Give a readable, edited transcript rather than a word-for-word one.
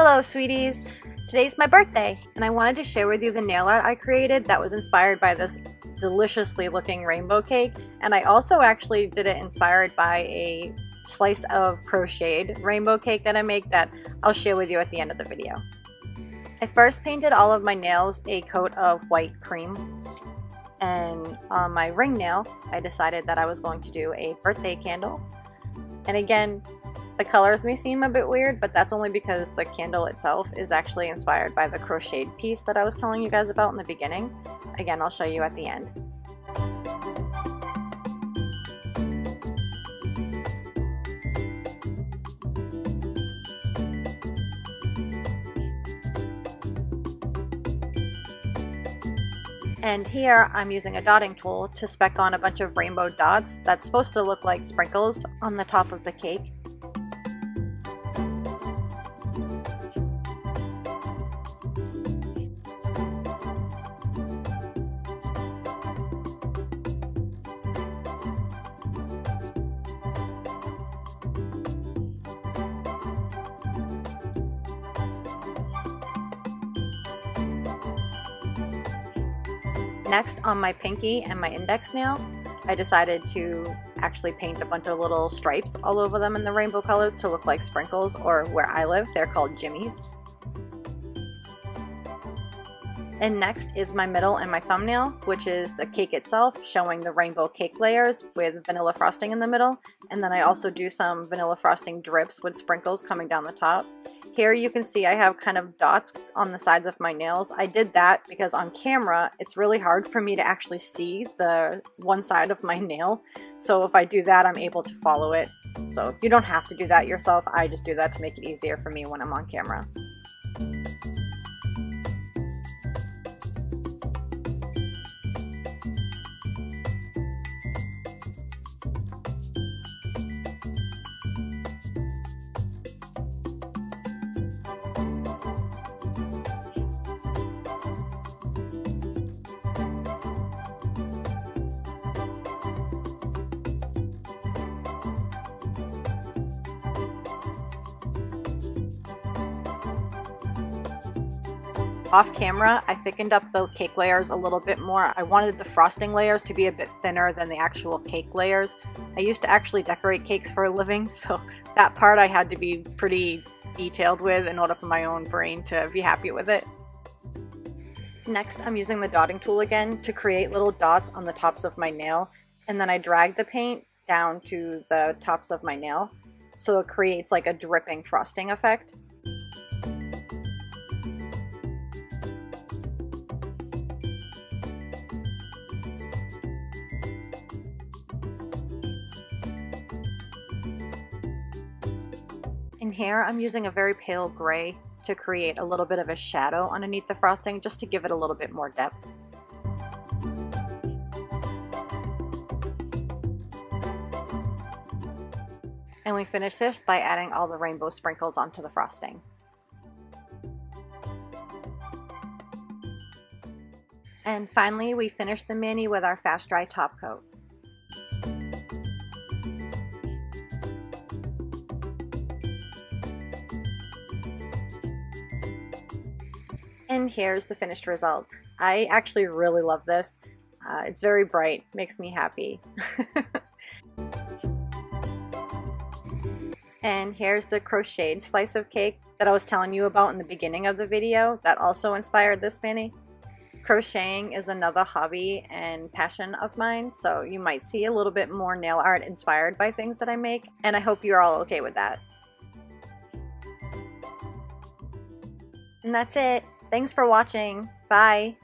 Hello sweeties! Today's my birthday and I wanted to share with you the nail art I created that was inspired by this deliciously looking rainbow cake, and I also actually did it inspired by a slice of crocheted rainbow cake that I make that I'll share with you at the end of the video. I first painted all of my nails a coat of white cream, and on my ring nail I decided that I was going to do a birthday candle. And again, the colors may seem a bit weird, but that's only because the candle itself is actually inspired by the crocheted piece that I was telling you guys about in the beginning. Again, I'll show you at the end. And here I'm using a dotting tool to speck on a bunch of rainbow dots that's supposed to look like sprinkles on the top of the cake. Next, on my pinky and my index nail, I decided to actually paint a bunch of little stripes all over them in the rainbow colors to look like sprinkles, or where I live, they're called jimmies. And next is my middle and my thumbnail, which is the cake itself, showing the rainbow cake layers with vanilla frosting in the middle. And then I also do some vanilla frosting drips with sprinkles coming down the top. Here you can see I have kind of dots on the sides of my nails. I did that because on camera it's really hard for me to actually see the one side of my nail. So if I do that, I'm able to follow it. So you don't have to do that yourself. I just do that to make it easier for me when I'm on camera. Off camera, I thickened up the cake layers a little bit more. I wanted the frosting layers to be a bit thinner than the actual cake layers. I used to actually decorate cakes for a living, so that part I had to be pretty detailed with in order for my own brain to be happy with it. Next, I'm using the dotting tool again to create little dots on the tops of my nail, and then I drag the paint down to the tops of my nail, so it creates like a dripping frosting effect. And here I'm using a very pale gray to create a little bit of a shadow underneath the frosting, just to give it a little bit more depth. And we finish this by adding all the rainbow sprinkles onto the frosting. And finally, we finish the mani with our fast dry top coat. And here's the finished result. I actually really love this. It's very bright, makes me happy. And here's the crocheted slice of cake that I was telling you about in the beginning of the video that also inspired this mani. Crocheting is another hobby and passion of mine, so you might see a little bit more nail art inspired by things that I make, and I hope you're all okay with that. And that's it. Thanks for watching. Bye.